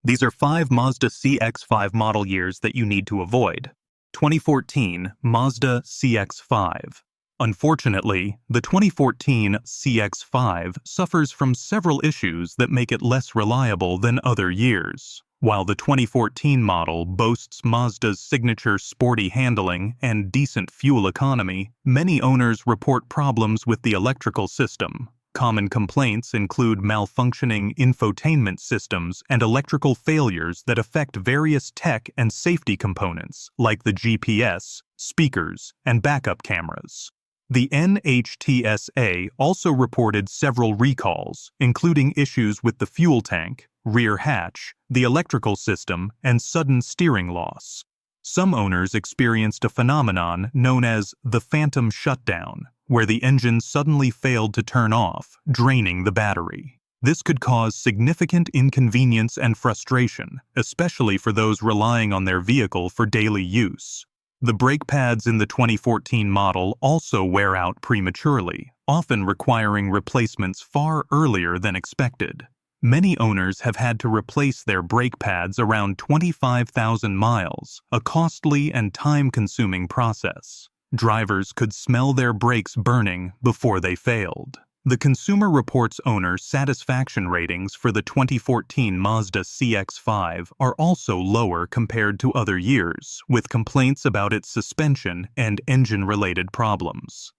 These are 5 Mazda CX-5 model years that you need to avoid. 2014 Mazda CX-5. Unfortunately, the 2014 CX-5 suffers from several issues that make it less reliable than other years. While the 2014 model boasts Mazda's signature sporty handling and decent fuel economy, many owners report problems with the electrical system. Common complaints include malfunctioning infotainment systems and electrical failures that affect various tech and safety components, like the GPS, speakers, and backup cameras. The NHTSA also reported several recalls, including issues with the fuel tank, rear hatch, the electrical system, and sudden steering loss. Some owners experienced a phenomenon known as the phantom shutdown, where the engine suddenly failed to turn off, draining the battery. This could cause significant inconvenience and frustration, especially for those relying on their vehicle for daily use. The brake pads in the 2014 model also wear out prematurely, often requiring replacements far earlier than expected. Many owners have had to replace their brake pads around 25,000 miles, a costly and time-consuming process. Drivers could smell their brakes burning before they failed. The Consumer Reports owner satisfaction ratings for the 2014 Mazda CX-5 are also lower compared to other years, with complaints about its suspension and engine-related problems.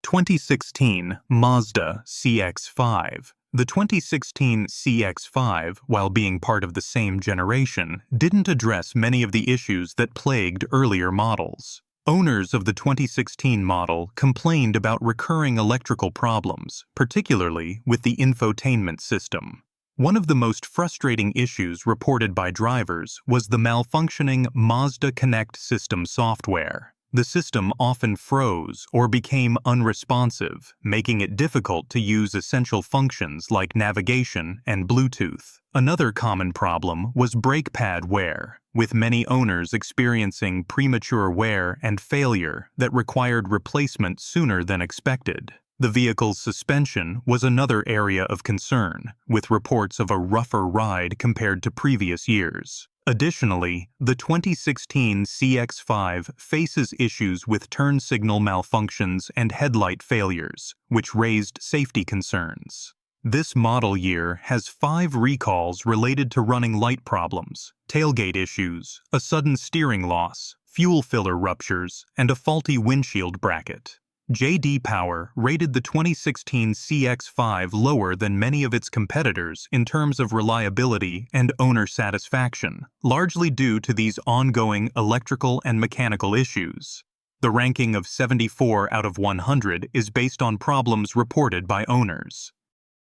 2016 Mazda CX-5. The 2016 CX-5, while being part of the same generation, didn't address many of the issues that plagued earlier models. Owners of the 2016 model complained about recurring electrical problems, particularly with the infotainment system. One of the most frustrating issues reported by drivers was the malfunctioning Mazda Connect system software. The system often froze or became unresponsive, making it difficult to use essential functions like navigation and Bluetooth. Another common problem was brake pad wear, with many owners experiencing premature wear and failure that required replacement sooner than expected. The vehicle's suspension was another area of concern, with reports of a rougher ride compared to previous years. Additionally, the 2016 CX-5 faces issues with turn signal malfunctions and headlight failures, which raised safety concerns. This model year has 5 recalls related to running light problems, tailgate issues, a sudden steering loss, fuel filler ruptures, and a faulty windshield bracket. J.D. Power rated the 2016 CX-5 lower than many of its competitors in terms of reliability and owner satisfaction, largely due to these ongoing electrical and mechanical issues. The ranking of 74 out of 100 is based on problems reported by owners.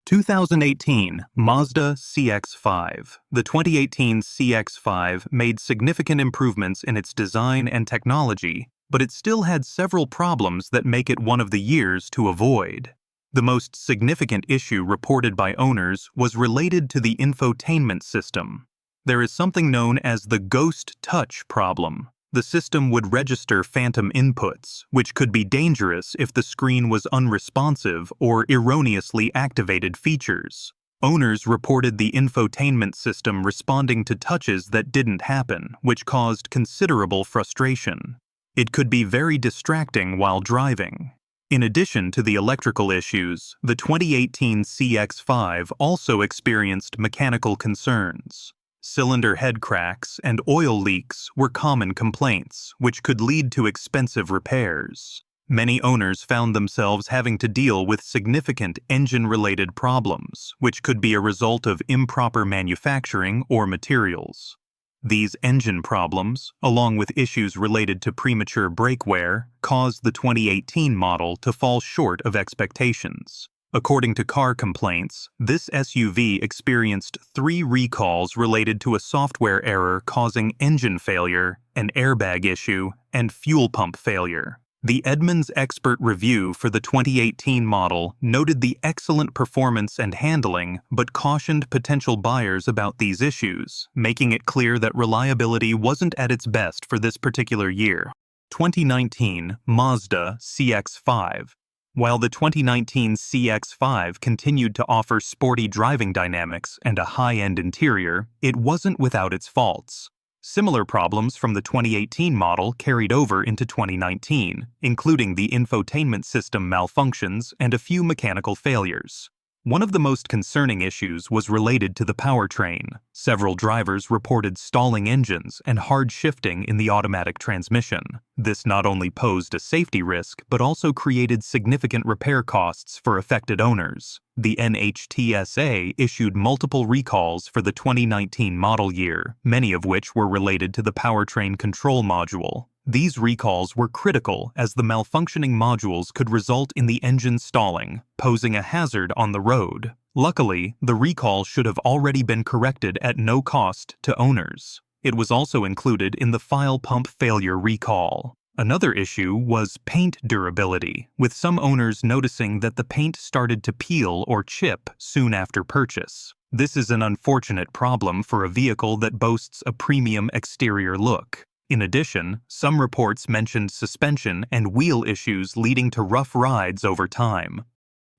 2018 Mazda CX-5. The 2018 CX-5 made significant improvements in its design and technology, but it still had several problems that make it one of the years to avoid. The most significant issue reported by owners was related to the infotainment system. There is something known as the ghost touch problem. The system would register phantom inputs, which could be dangerous if the screen was unresponsive or erroneously activated features. Owners reported the infotainment system responding to touches that didn't happen, which caused considerable frustration. It could be very distracting while driving. In addition to the electrical issues, the 2018 CX-5 also experienced mechanical concerns. Cylinder head cracks and oil leaks were common complaints, which could lead to expensive repairs. Many owners found themselves having to deal with significant engine-related problems, which could be a result of improper manufacturing or materials. These engine problems, along with issues related to premature brake wear, caused the 2018 model to fall short of expectations. According to car complaints, this SUV experienced 3 recalls related to a software error causing engine failure, an airbag issue, and fuel pump failure. The Edmunds expert review for the 2018 model noted the excellent performance and handling, but cautioned potential buyers about these issues, making it clear that reliability wasn't at its best for this particular year. 2019 Mazda CX-5. While the 2019 CX-5 continued to offer sporty driving dynamics and a high-end interior, it wasn't without its faults. Similar problems from the 2018 model carried over into 2019, including the infotainment system malfunctions and a few mechanical failures. One of the most concerning issues was related to the powertrain. Several drivers reported stalling engines and hard shifting in the automatic transmission. This not only posed a safety risk, but also created significant repair costs for affected owners. The NHTSA issued multiple recalls for the 2019 model year, many of which were related to the powertrain control module. These recalls were critical as the malfunctioning modules could result in the engine stalling, posing a hazard on the road. Luckily, the recall should have already been corrected at no cost to owners. It was also included in the file pump failure recall. Another issue was paint durability, with some owners noticing that the paint started to peel or chip soon after purchase. This is an unfortunate problem for a vehicle that boasts a premium exterior look. In addition, some reports mentioned suspension and wheel issues leading to rough rides over time.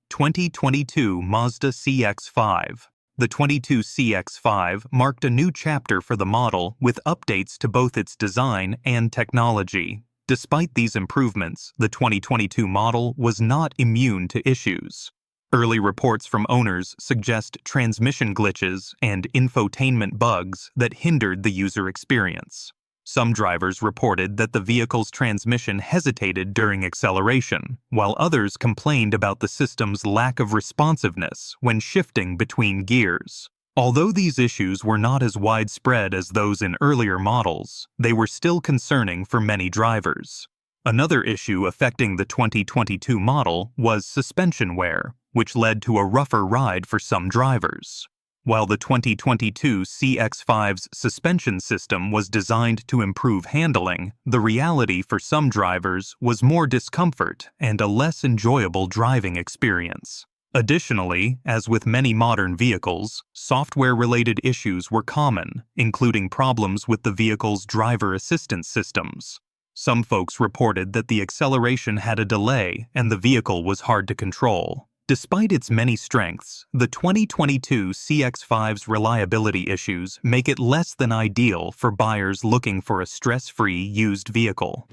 2022 Mazda CX-5. The 22 CX-5 marked a new chapter for the model with updates to both its design and technology. Despite these improvements, the 2022 model was not immune to issues. Early reports from owners suggest transmission glitches and infotainment bugs that hindered the user experience. Some drivers reported that the vehicle's transmission hesitated during acceleration, while others complained about the system's lack of responsiveness when shifting between gears. Although these issues were not as widespread as those in earlier models, they were still concerning for many drivers. Another issue affecting the 2022 model was suspension wear, which led to a rougher ride for some drivers. While the 2022 CX-5's suspension system was designed to improve handling, the reality for some drivers was more discomfort and a less enjoyable driving experience. Additionally, as with many modern vehicles, software-related issues were common, including problems with the vehicle's driver assistance systems. Some folks reported that the acceleration had a delay and the vehicle was hard to control. Despite its many strengths, the 2022 CX-5's reliability issues make it less than ideal for buyers looking for a stress-free used vehicle.